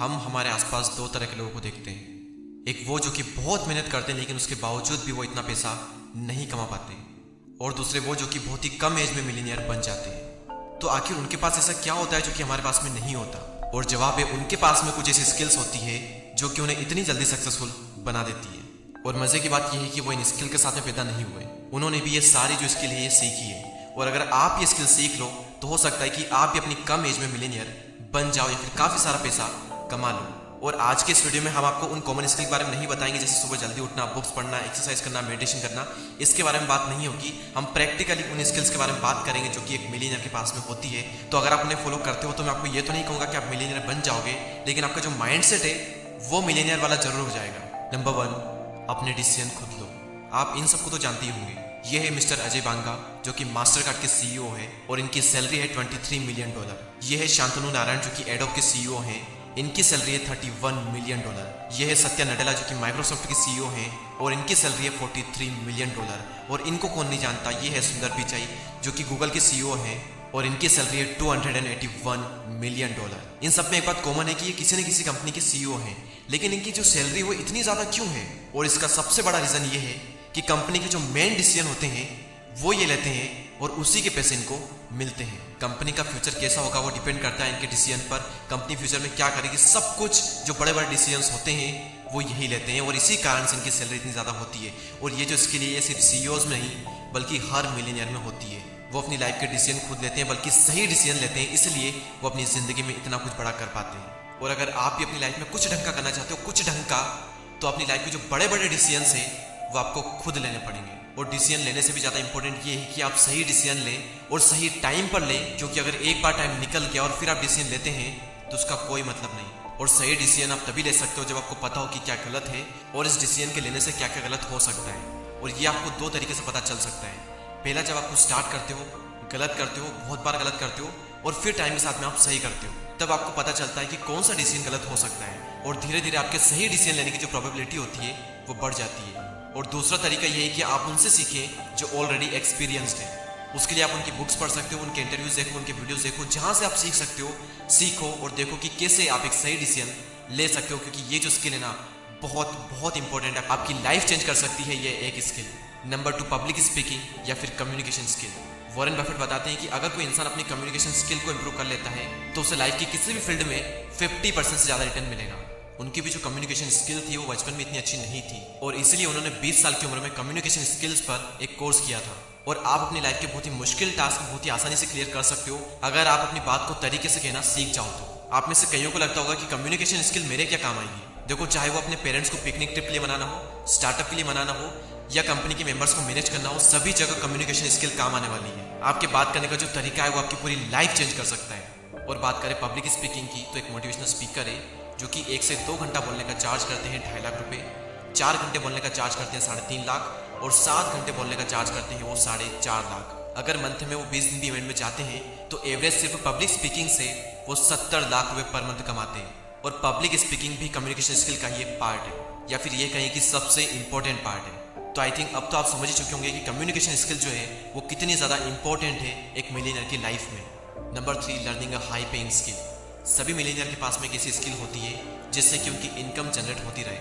हम हमारे आसपास दो तरह के लोगों को देखते हैं। एक वो जो कि बहुत मेहनत करते हैं लेकिन उसके बावजूद भी वो इतना पैसा नहीं कमा पाते, और दूसरे वो जो कि बहुत ही कम एज में मिलीनियर बन जाते हैं। तो आखिर उनके पास ऐसा क्या होता है जो कि हमारे पास में नहीं होता? और जवाब है, उनके पास में कुछ ऐसी स्किल्स होती है जो कि उन्हें इतनी जल्दी सक्सेसफुल बना देती है। और मजे की बात यह है कि वो इन स्किल के साथ में पैदा नहीं हुए, उन्होंने भी ये सारी जो स्किल है ये सीखी है। और अगर आप ये स्किल सीख लो तो हो सकता है कि आप भी अपनी कम एज में मिलीनियर बन जाओ या फिर काफी सारा पैसा कमा लो। और आज के इस वीडियो में हम आपको उन कॉमन स्किल के बारे में नहीं बताएंगे, जैसे सुबह जल्दी उठना, बुक्स पढ़ना, एक्सरसाइज करना, मेडिटेशन करना। इसके बारे में बात नहीं होगी। हम प्रैक्टिकली उन स्किल्स के बारे में बात करेंगे जो कि एक मिलीनियर के पास में होती है। तो अगर आप उन्हें फॉलो करते हो तो मैं आपको ये तो नहीं कहूँगा कि आप मिलीनियर बन जाओगे, लेकिन आपका जो माइंडसेट है वो मिलीनियर वाला जरूर हो जाएगा। नंबर 1, अपने डिसीजन खुद लो। आप इन सबको तो जानते ही होंगे। ये है मिस्टर अजय बांगा जो कि मास्टर कार्ड के सीईओ है और इनकी सैलरी है $23 मिलियन। ये है शांतनु नारायण जो कि एडोब के सीईओ हैं, इनकी सैलरी है $31 मिलियन। ये है सत्या नडेला जो कि माइक्रोसॉफ्ट के सीईओ हैं और इनकी सैलरी है $43 मिलियन। और इनको कौन नहीं जानता, ये है सुंदर पिचाई जो कि गूगल के सीईओ हैं और इनकी सैलरी है $281 मिलियन। इन सब में एक बात कॉमन है कि ये किसी न किसी कंपनी के सीईओ हैं, लेकिन इनकी जो सैलरी वो इतनी ज़्यादा क्यों है? और इसका सबसे बड़ा रीज़न ये है कि कंपनी के जो मेन डिसीजन होते हैं वो ये लेते हैं और उसी के पैसे इनको मिलते हैं। कंपनी का फ्यूचर कैसा होगा वो डिपेंड करता है इनके डिसीजन पर। कंपनी फ्यूचर में क्या करेगी, सब कुछ जो बड़े बड़े डिसीजंस होते हैं वो यही लेते हैं और इसी कारण से इनकी सैलरी इतनी ज़्यादा होती है। और ये जो इसके लिए ये सिर्फ सीईओज में नहीं बल्कि हर मिलीनियर में होती है। वो अपनी लाइफ के डिसीजन खुद लेते हैं, बल्कि सही डिसीजन लेते हैं, इसलिए वो अपनी ज़िंदगी में इतना कुछ बड़ा कर पाते हैं। और अगर आप भी अपनी लाइफ में कुछ ढंग का करना चाहते हो, कुछ ढंग का, तो अपनी लाइफ के जो बड़े बड़े डिसीजंस हैं वो आपको खुद लेने पड़ेंगे। और डिसीजन लेने से भी ज़्यादा इंपॉर्टेंट ये है कि आप सही डिसीजन लें और सही टाइम पर लें, क्योंकि अगर एक बार टाइम निकल गया और फिर आप डिसीजन लेते हैं तो उसका कोई मतलब नहीं। और सही डिसीजन आप तभी ले सकते हो जब आपको पता हो कि क्या गलत है और इस डिसीजन के लेने से क्या क्या गलत हो सकता है। और ये आपको दो तरीके से पता चल सकता है। पहला, जब आप कुछ स्टार्ट करते हो, गलत करते हो, बहुत बार गलत करते हो और फिर टाइम के साथ में आप सही करते हो, तब आपको पता चलता है कि कौन सा डिसीजन गलत हो सकता है और धीरे धीरे आपके सही डिसीजन लेने की जो प्रोबेबिलिटी होती है वो बढ़ जाती है। और दूसरा तरीका ये है कि आप उनसे सीखें जो ऑलरेडी एक्सपीरियंस्ड है। उसके लिए आप उनकी बुक्स पढ़ सकते हो, उनके इंटरव्यूज देखो, उनके वीडियोस देखो, जहाँ से आप सीख सकते हो सीखो और देखो कि कैसे आप एक सही डिसीजन ले सकते हो, क्योंकि ये जो स्किल है ना बहुत बहुत इंपॉर्टेंट है। आपकी लाइफ चेंज कर सकती है ये एक स्किल। नंबर 2, पब्लिक स्पीकिंग या फिर कम्युनिकेशन स्किल। वॉरेन बफेट बताते हैं कि अगर कोई इंसान अपनी कम्युनिकेशन स्किल को इंप्रूव कर लेता है तो उसे लाइफ की किसी भी फील्ड में 50% से ज़्यादा रिटर्न मिलेगा। उनकी भी जो कम्युनिकेशन स्किल थी वो बचपन में इतनी अच्छी नहीं थी और इसलिए उन्होंने 20 साल की उम्र में कम्युनिकेशन स्किल्स पर एक कोर्स किया था। और आप अपनी लाइफ के बहुत ही मुश्किल टास्क बहुत ही आसानी से क्लियर कर सकते हो अगर आप अपनी बात को तरीके से कहना सीख जाओ तो। आप में से कईयों को लगता होगा कि कम्युनिकेशन स्किल मेरे क्या काम आएगी। देखो, चाहे वो अपने पेरेंट्स को पिकनिक ट्रिप के लिए मनाना हो, स्टार्टअप के लिए मनाना हो या कंपनी के मेंबर्स को मैनेज करना हो, सभी जगह कम्युनिकेशन स्किल काम आने वाली है। आपके बात करने का जो तरीका है वो आपकी पूरी लाइफ चेंज कर सकता है। और बात करें पब्लिक स्पीकिंग की, तो एक मोटिवेशनल स्पीकर है जो कि 1 से 2 घंटा बोलने का चार्ज करते हैं 2.5 लाख रुपए, 4 घंटे बोलने का चार्ज करते हैं 3.5 लाख और 7 घंटे बोलने का चार्ज करते हैं वो 4.5 लाख। अगर मंथ में वो 20 दिन भी इवेंट में जाते हैं तो एवरेज सिर्फ पब्लिक स्पीकिंग से वो 70 लाख रुपए पर मंथ कमाते हैं। और पब्लिक स्पीकिंग भी कम्युनिकेशन स्किल का ही एक पार्ट है, या फिर ये कहें कि सबसे इंपॉर्टेंट पार्ट है। तो आई थिंक अब तो आप समझ ही चुके होंगे कि कम्युनिकेशन स्किल जो है वो कितनी ज़्यादा इंपॉर्टेंट है एक मिलीनियर की लाइफ में। Number 3, learning a high paying skill. सभी मिलीनियर के पास में एक ऐसी स्किल होती है जिससे कि उनकी इनकम जनरेट होती रहे।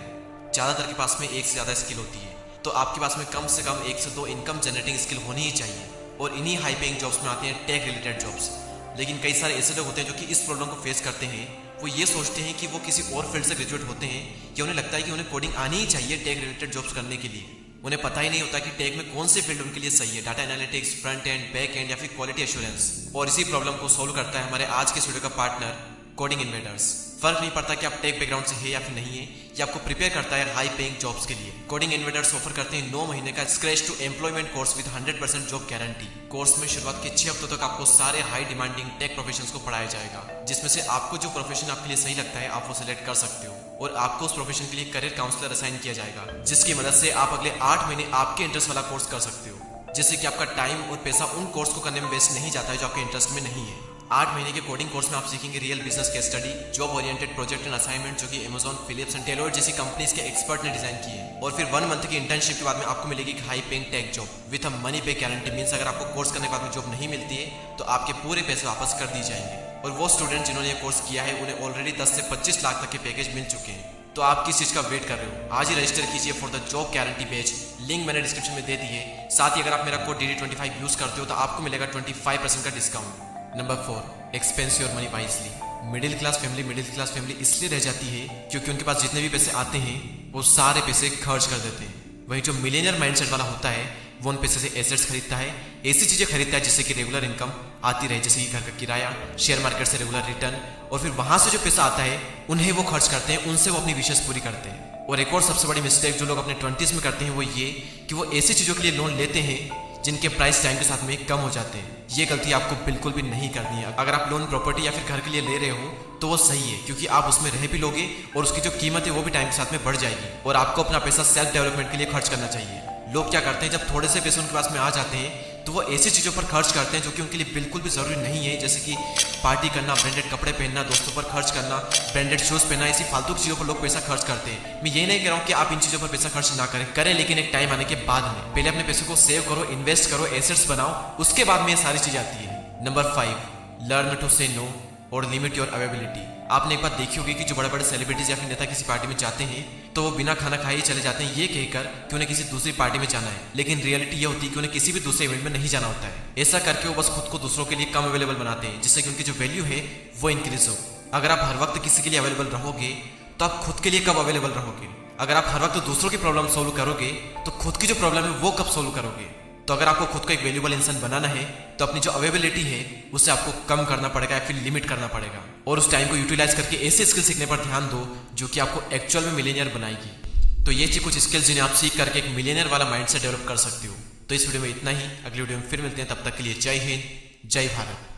ज़्यादातर के पास में एक से ज़्यादा स्किल होती है, तो आपके पास में कम से कम 1 से 2 इनकम जनरेटिंग स्किल होनी ही चाहिए। और इन्हीं हाई पेइंग जॉब्स में आते हैं टेक रिलेटेड जॉब्स। लेकिन कई सारे ऐसे लोग होते हैं जो कि इस प्रॉब्लम को फेस करते हैं। वो ये सोचते हैं कि वो किसी और फील्ड से ग्रेजुएट होते हैं कि उन्हें लगता है कि उन्हें कोडिंग आनी ही चाहिए टेक रिलेटेड जॉब्स करने के लिए। उन्हें पता ही नहीं होता कि टेक में कौन से फील्ड उनके लिए सही है, data analytics, front end, back and या फिर क्वालिटी एश्योरेंस। और इसी प्रॉब्लम को सोल्व करता है हमारे आज के स्टूडियो का पार्टनर कोडिंग इन्वेडर्स। फर्क नहीं पड़ता कि आप टेक बैकग्राउंड से है या फिर नहीं है, ये आपको प्रिपेयर करता है हाई पेइंग जॉब्स के लिए। कोडिंग इन्वेडर्स ऑफर करते हैं 9 महीने का scratch to employment course with 100% job guarantee. Course में शुरुआत के 6 हफ्तों तक आपको सारे हाई डिमांडिंग टेक प्रोफेशंस को पढ़ाया जाएगा, जिसमें से आपको जो प्रोफेशन आपके लिए सही लगता है आप वो सिलेक्ट कर सकते हो। और आपको उस प्रोफेशन के लिए करियर काउंसलर असाइन किया जाएगा, जिसकी मदद से आप अगले 8 महीने आपके इंटरेस्ट वाला कोर्स कर सकते हो, जिससे कि आपका टाइम और पैसा उन कोर्स को करने में वेस्ट नहीं जाता है जो आपके इंटरेस्ट में नहीं है। 8 महीने के कोडिंग कोर्स में आप सीखेंगे real business case study, job oriented project and assignment जो कि Amazon, फिलिप्स एंड टेलर जैसी कंपनीज के एक्सपर्ट ने डिजाइन किए हैं। और फिर 1 मंथ की इंटर्नशिप के बाद में आपको मिलेगी एक high paying tech job with a money पे गारंटी। मींस अगर आपको कोर्स करने के बाद में जॉब नहीं मिलती है तो आपके पूरे पैसे वापस कर दिए जाएंगे। और वो स्टूडेंट जिन्होंने ये कोर्स किया है उन्हें ऑलरेडी 10 से 25 लाख तक के पैकेज मिल चुके हैं। तो आप किस चीज़ का वेट कर रहे हो? आज ही रजिस्टर कीजिए for the job guarantee batch. Link मैंने डिस्क्रिप्शन में दे दी है। साथ ही अगर आप मेरा कोड DD25 यूज करते हो तो आपको मिलेगा 25% का discount. Number 4, expense your money wisely. Middle class family इसलिए रह जाती है क्योंकि उनके पास जितने भी पैसे आते हैं वो सारे पैसे खर्च कर देते हैं। वहीं जो मिलियनियर माइंडसेट वाला होता है वो उन पैसे से एसेट्स खरीदता है, ऐसी चीज़ें खरीदता है जिससे कि रेगुलर इनकम आती रहे, जैसे कि घर का किराया, शेयर मार्केट से रेगुलर रिटर्न, और फिर वहाँ से जो पैसा आता है उन्हें वो खर्च करते हैं, उनसे वो अपनी विशेष पूरी करते हैं। और एक और सबसे बड़ी मिस्टेक जो लोग अपने 20s में करते हैं वो ये कि वो ऐसी चीज़ों के लिए लोन लेते हैं जिनके प्राइस टाइम के साथ में कम हो जाते हैं। ये गलती आपको बिल्कुल भी नहीं करनी है। अगर आप लोन प्रॉपर्टी या फिर घर के लिए ले रहे हो तो वो सही है, क्योंकि आप उसमें रह भी लोगे और उसकी जो कीमत है वो भी टाइम के साथ में बढ़ जाएगी। और आपको अपना पैसा सेल्फ डेवलपमेंट के लिए खर्च करना चाहिए। लोग क्या करते हैं, जब थोड़े से पैसे उनके पास में आ जाते हैं तो वो ऐसी चीज़ों पर खर्च करते हैं जो कि उनके लिए बिल्कुल भी ज़रूरी नहीं है, जैसे कि पार्टी करना, ब्रांडेड कपड़े पहनना, दोस्तों पर खर्च करना, ब्रांडेड शूज़ पहनना। ऐसी फालतू चीज़ों पर लोग पैसा खर्च करते हैं। मैं ये नहीं कह रहा हूँ कि आप इन चीज़ों पर पैसा खर्च ना करें, लेकिन एक टाइम आने के बाद में पहले अपने पैसे को सेव करो, इन्वेस्ट करो, एसेट्स बनाओ, उसके बाद में ये सारी चीज़ें आती है। नंबर 5, लर्न टू से नो और लिमिट योर अवेलेबिलिटी। आपने एक बात देखी होगी कि जो बड़े बड़े सेलिब्रिटीज या फिर नेता किसी पार्टी में जाते हैं तो वो बिना खाना खाए ही चले जाते हैं, ये कहकर कि उन्हें किसी दूसरी पार्टी में जाना है, लेकिन रियलिटी ये होती है कि उन्हें किसी भी दूसरे इवेंट में नहीं जाना होता है। ऐसा करके वो बस खुद को दूसरों के लिए कम अवेलेबल बनाते हैं, जिससे कि उनकी जो वैल्यू है वो इंक्रीज हो। अगर आप हर वक्त किसी के लिए अवेलेबल रहोगे तो आप खुद के लिए कब अवेलेबल रहोगे? अगर आप हर वक्त दूसरों की प्रॉब्लम सोल्व करोगे तो खुद की जो प्रॉब्लम है वो कब सोल्व करोगे? तो अगर आपको खुद को एक वैल्यूबल इंसान बनाना है तो अपनी जो अवेलेबिलिटी है उसे आपको कम करना पड़ेगा या फिर लिमिट करना पड़ेगा, और उस टाइम को यूटिलाइज करके ऐसे स्किल सीखने पर ध्यान दो जो कि आपको एक्चुअल में मिलियनियर बनाएगी। तो ये कुछ स्किल्स जिन्हें आप सीख करके एक मिलियनियर वाला माइंडसेट डेवलप कर सकते हो। तो इस वीडियो में इतना ही, अगली वीडियो में फिर मिलते हैं, तब तक के लिए जय हिंद, जय भारत।